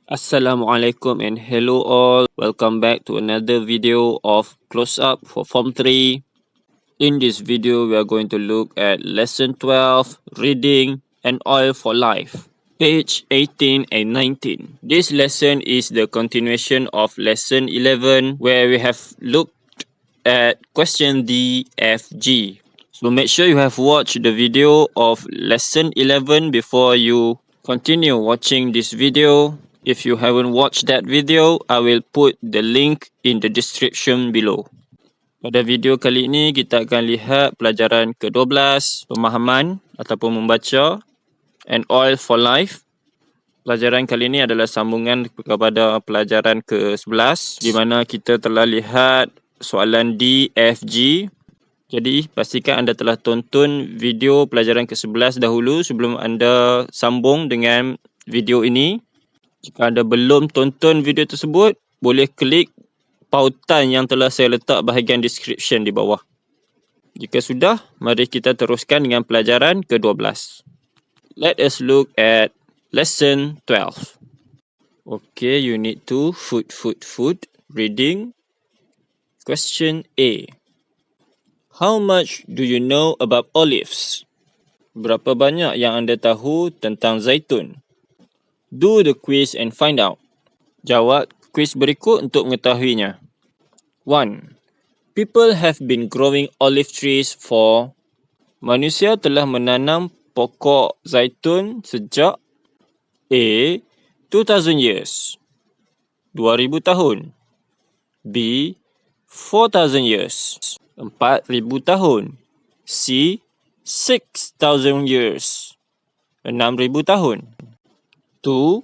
Assalamualaikum and hello all. Welcome back to another video of Close Up for Form 3. In this video, we are going to look at Lesson 12, Reading and Oil for Life, page 18 and 19. This lesson is the continuation of Lesson 11, where we have looked at question D, F, G. So make sure you have watched the video of Lesson 11 before you continue watching this video. If you haven't watched that video, I will put the link in the description below. Pada video kali ini, kita akan lihat pelajaran ke-12, pemahaman ataupun membaca, and Oil for Life. Pelajaran kali ini adalah sambungan kepada pelajaran ke-11, di mana kita telah lihat soalan D, F, G. Jadi, pastikan anda telah tonton video pelajaran ke-11 dahulu sebelum anda sambung dengan video ini. Jika anda belum tonton video tersebut, boleh klik pautan yang telah saya letak bahagian description di bawah. Jika sudah, mari kita teruskan dengan pelajaran ke-12. Let us look at lesson 12. Okay, unit 2, food. Reading. Question A. How much do you know about olives? Berapa banyak yang anda tahu tentang zaitun? Do the quiz and find out. Jawab kuis berikut untuk mengetahuinya. 1. People have been growing olive trees for... Manusia telah menanam pokok zaitun sejak A. 2000 years, 2000 tahun. B. 4000 years, 4000 tahun. C. 6000 years, 6000 tahun. 2.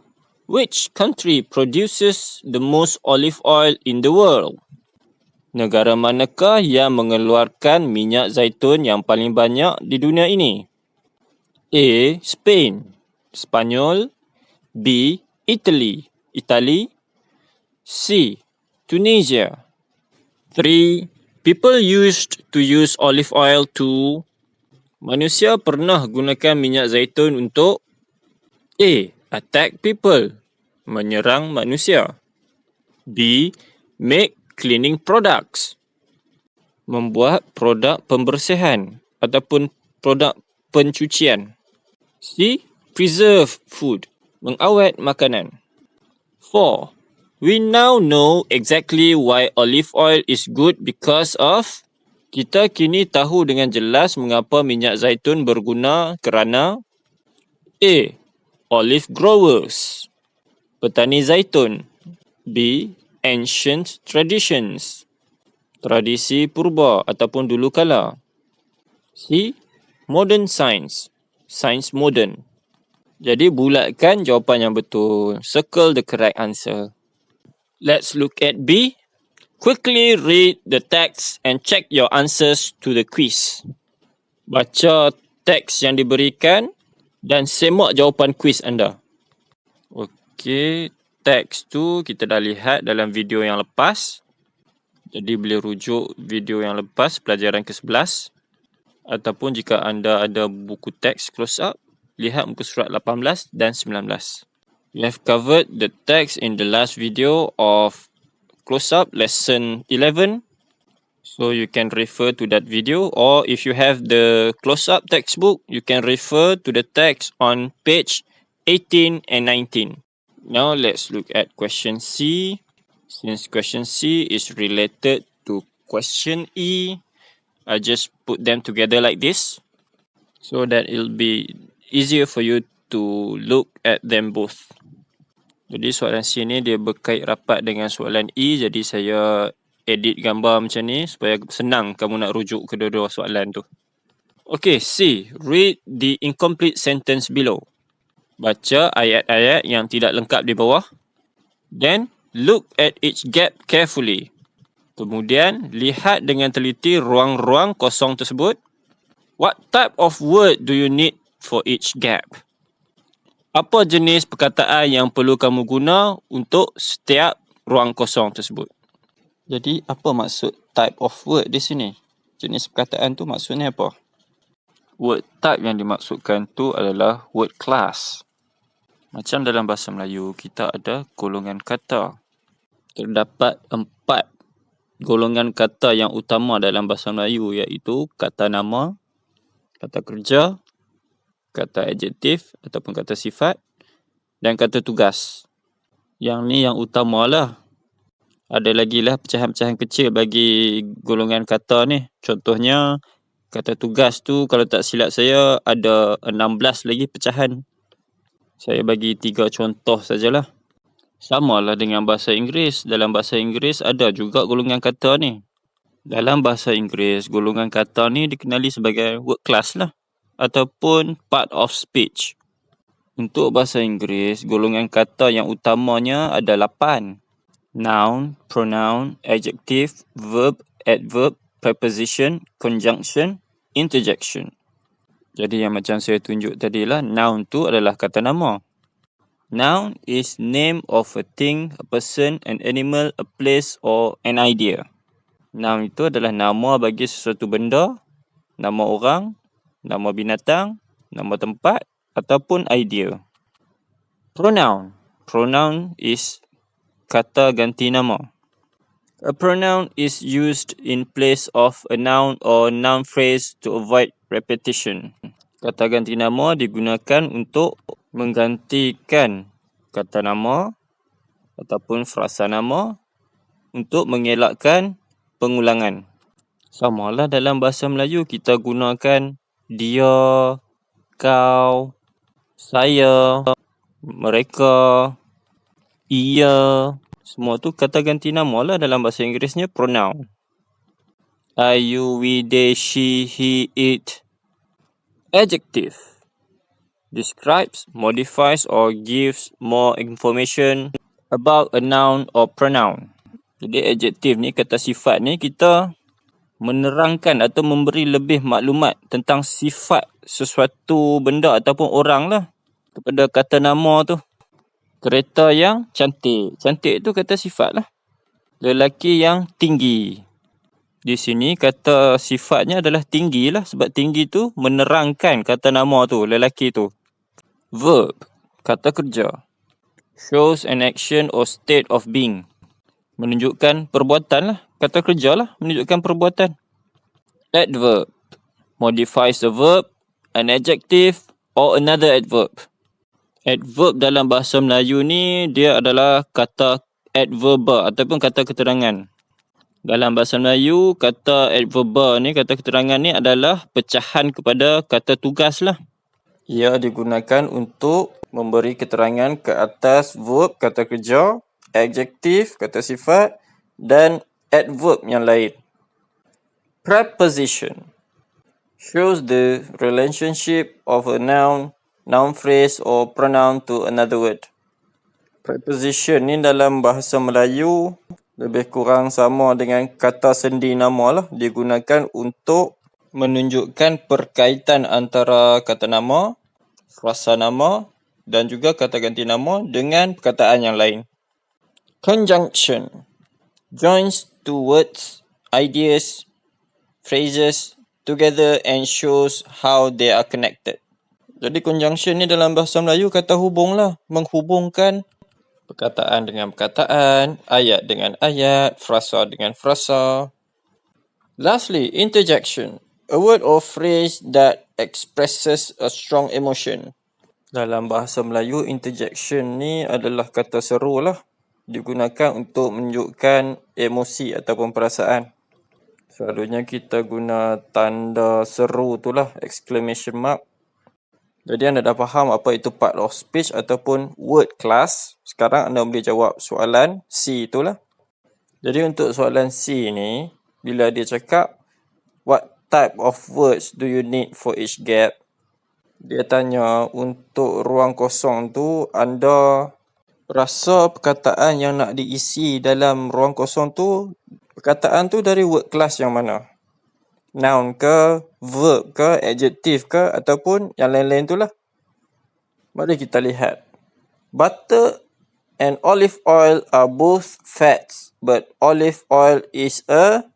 Which country produces the most olive oil in the world? Negara manakah yang mengeluarkan minyak zaitun yang paling banyak di dunia ini? A. Spain, Spanyol. B. Italy, Itali. C. Tunisia. 3. People used to use olive oil to... Manusia pernah gunakan minyak zaitun untuk A. Attack people, menyerang manusia. B. Make cleaning products, membuat produk pembersihan ataupun produk pencucian. C. Preserve food, mengawet makanan. 4. We now know exactly why olive oil is good because of... Kita kini tahu dengan jelas mengapa minyak zaitun berguna kerana A. Olive growers, petani zaitun. B. Ancient traditions, tradisi purba ataupun dulu kala. C. Modern science, sains moden. Jadi bulatkan jawapan yang betul. Circle the correct answer. Let's look at B. Quickly read the text and check your answers to the quiz. Baca teks yang diberikan dan semak jawapan kuis anda. Okey, teks tu kita dah lihat dalam video yang lepas. Jadi boleh rujuk video yang lepas, pelajaran ke-11. Ataupun jika anda ada buku teks close up, lihat muka surat 18 dan 19. We have covered the text in the last video of close up lesson 11. So you can refer to that video, or if you have the close up textbook, you can refer to the text on page 18 and 19. Now let's look at question C. Since question C is related to question E, I just put them together like this so that it'll be easier for you to look at them both. Jadi soalan C ni dia berkait rapat dengan soalan E, jadi saya edit gambar macam ni supaya senang kamu nak rujuk kedua-dua soalan tu. Okay, C. Read the incomplete sentence below. Baca ayat-ayat yang tidak lengkap di bawah. Then, look at each gap carefully. Kemudian, lihat dengan teliti ruang-ruang kosong tersebut. What type of word do you need for each gap? Apa jenis perkataan yang perlu kamu guna untuk setiap ruang kosong tersebut? Jadi, apa maksud type of word di sini? Jenis perkataan tu maksudnya apa? Word type yang dimaksudkan tu adalah word class. Macam dalam bahasa Melayu, kita ada golongan kata. Terdapat 4 golongan kata yang utama dalam bahasa Melayu, iaitu kata nama, kata kerja, kata adjektif ataupun kata sifat, dan kata tugas. Yang ni yang utamalah. Ada lagi lah pecahan-pecahan kecil bagi golongan kata ni. Contohnya, kata tugas tu kalau tak silap saya ada 16 lagi pecahan. Saya bagi 3 contoh sajalah. Samalah dengan bahasa Inggeris. Dalam bahasa Inggeris ada juga golongan kata ni. Dalam bahasa Inggeris, golongan kata ni dikenali sebagai word class lah. Ataupun part of speech. Untuk bahasa Inggeris, golongan kata yang utamanya ada 8. Noun, pronoun, adjective, verb, adverb, preposition, conjunction, interjection. Jadi yang macam saya tunjuk tadi lah, noun tu adalah kata nama. Noun is name of a thing, a person, an animal, a place or an idea. Noun itu adalah nama bagi sesuatu benda, nama orang, nama binatang, nama tempat ataupun idea. Pronoun. Pronoun is kata ganti nama. A pronoun is used in place of a noun or noun phrase to avoid repetition. Kata ganti nama digunakan untuk menggantikan kata nama ataupun frasa nama untuk mengelakkan pengulangan. Samalah dalam bahasa Melayu, kita gunakan dia, kau, saya, mereka, ia. Semua tu kata ganti nama lah. Dalam bahasa Inggerisnya pronoun. I, you, we, they, she, he, it. Adjective. Describes, modifies or gives more information about a noun or pronoun. Jadi adjektif ni, kata sifat ni, kita menerangkan atau memberi lebih maklumat tentang sifat sesuatu benda ataupun orang lah kepada kata nama tu. Kereta yang cantik. Cantik tu kata sifat lah. Lelaki yang tinggi. Di sini kata sifatnya adalah tinggi lah. Sebab tinggi tu menerangkan kata nama tu, lelaki tu. Verb. Kata kerja. Shows an action or state of being. Menunjukkan perbuatan lah. Kata kerja lah. Menunjukkan perbuatan. Adverb. Modifies a verb, an adjective or another adverb. Adverb dalam bahasa Melayu ni, dia adalah kata adverba ataupun kata keterangan. Dalam bahasa Melayu, kata adverba ni, kata keterangan ni adalah pecahan kepada kata tugas lah. Ia digunakan untuk memberi keterangan ke atas verb, kata kerja, adjektif, kata sifat dan adverb yang lain. Preposition shows the relationship of a noun, noun phrase or pronoun to another word. Preposition ni dalam bahasa Melayu lebih kurang sama dengan kata sendi nama lah. Digunakan untuk menunjukkan perkaitan antara kata nama, frasa nama dan juga kata ganti nama dengan perkataan yang lain. Conjunction joins two words, ideas, phrases together and shows how they are connected. Jadi conjunction ni dalam bahasa Melayu kata hubung lah. Menghubungkan perkataan dengan perkataan, ayat dengan ayat, frasa dengan frasa. Lastly, interjection. A word or phrase that expresses a strong emotion. Dalam bahasa Melayu, interjection ni adalah kata seru lah. Digunakan untuk menunjukkan emosi ataupun perasaan. Selalunya kita guna tanda seru tu lah, exclamation mark. Jadi anda dah faham apa itu part of speech ataupun word class. Sekarang anda boleh jawab soalan C tu lah. Jadi untuk soalan C ni, bila dia cakap, what type of words do you need for each gap? Dia tanya untuk ruang kosong tu, anda rasa perkataan yang nak diisi dalam ruang kosong tu, perkataan tu dari word class yang mana? Noun ke, verb ke, adjektif ke, ataupun yang lain-lain tu lah. Mari kita lihat. Butter and olive oil are both fats, but olive oil is a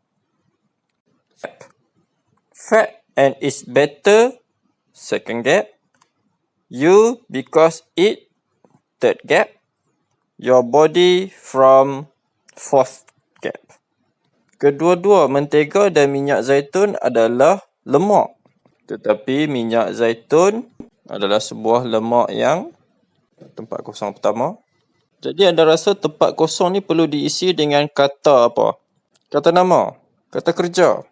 fat and is better, second gap. You because it third gap. Your body from fourth gap. Kedua-dua mentega dan minyak zaitun adalah lemak. Tetapi minyak zaitun adalah sebuah lemak yang tempat kosong pertama. Jadi anda rasa tempat kosong ni perlu diisi dengan kata apa? Kata nama, kata kerja,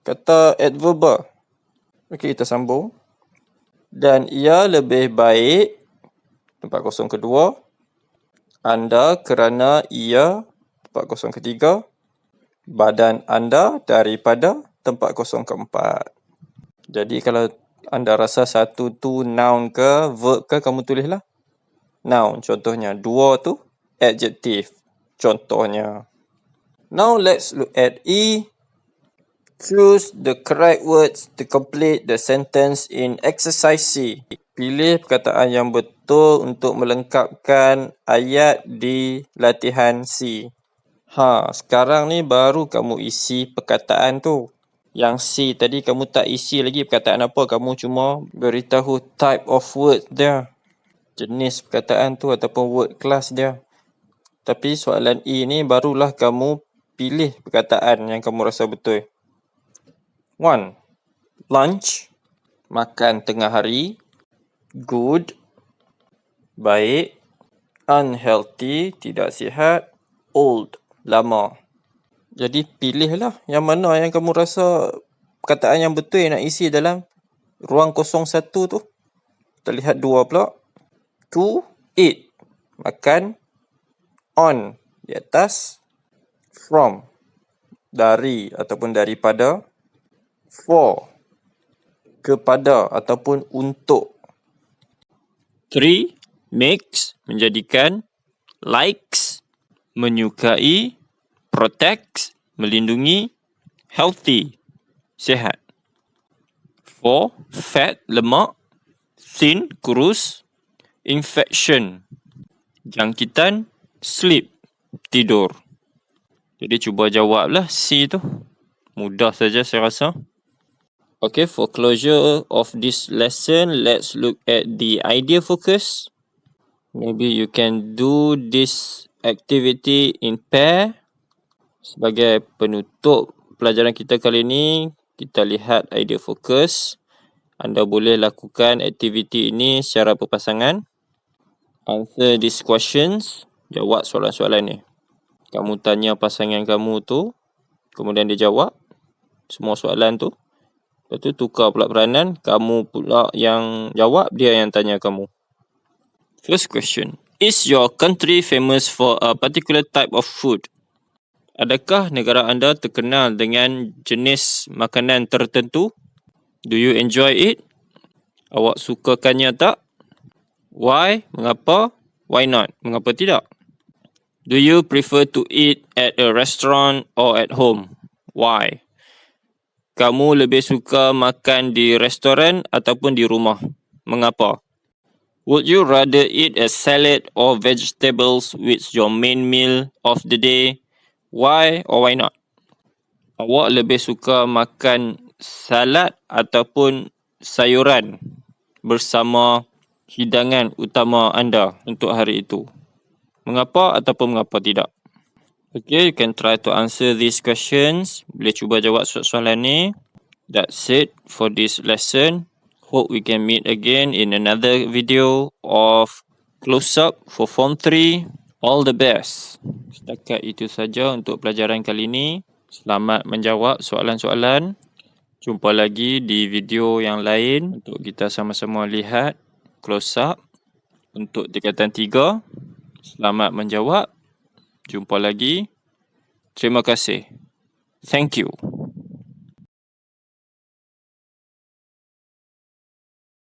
kata adverb. Okey, kita sambung. Dan ia lebih baik, tempat kosong kedua, anda kerana ia, tempat kosong ketiga, badan anda daripada tempat kosong keempat. Jadi kalau anda rasa satu tu noun ke verb ke, kamu tulislah noun contohnya. Dua tu adjective contohnya. Now let's look at E. Choose the correct words to complete the sentence in exercise C. Pilih perkataan yang betul untuk melengkapkan ayat di latihan C. Sekarang ni baru kamu isi perkataan tu. Yang C tadi kamu tak isi lagi perkataan apa. Kamu cuma beritahu type of word dia. Jenis perkataan tu ataupun word class dia. Tapi soalan E ni barulah kamu pilih perkataan yang kamu rasa betul. 1. Lunch. Makan tengah hari. Good. Baik. Unhealthy. Tidak sihat. Old. Lama. Jadi pilihlah yang mana yang kamu rasa perkataan yang betul yang nak isi dalam ruang 01 tu. Kita lihat 2 pula. 2. Eat. Makan. On. Di atas. From. Dari ataupun daripada. For. Kepada ataupun untuk. 3. Makes. Menjadikan. Likes. Menyukai. Protects. Melindungi. Healthy. Sihat. 4. Fat. Lemak. Thin. Kurus. Infection. Jangkitan. Sleep. Tidur. Jadi cuba jawablah C tu. Mudah saja saya rasa. Okay, for closure of this lesson, let's look at the idea focus. Maybe you can do this activity in pair. Sebagai penutup pelajaran kita kali ini, kita lihat idea focus. Anda boleh lakukan aktiviti ini secara berpasangan. Answer these questions. Jawab soalan-soalan ni. Kamu tanya pasangan kamu tu, kemudian dia jawab semua soalan tu. Lepas tu tukar pula peranan, kamu pula yang jawab, dia yang tanya kamu. First question. Is your country famous for a particular type of food? Adakah negara anda terkenal dengan jenis makanan tertentu? Do you enjoy it? Awak sukakannya tak? Why? Mengapa? Why not? Mengapa tidak? Do you prefer to eat at a restaurant or at home? Why? Kamu lebih suka makan di restoran ataupun di rumah? Mengapa? Would you rather eat a salad or vegetables with your main meal of the day? Why or why not? Awak lebih suka makan salad ataupun sayuran bersama hidangan utama anda untuk hari itu? Mengapa ataupun mengapa tidak? Okay, you can try to answer these questions. Boleh cuba jawab soalan ni. That's it for this lesson. Hope we can meet again in another video of Close Up for Form 3. All the best. Setakat itu saja untuk pelajaran kali ini. Selamat menjawab soalan-soalan. Jumpa lagi di video yang lain untuk kita sama-sama lihat close up untuk tingkatan 3. Selamat menjawab. Jumpa lagi. Terima kasih. Thank you.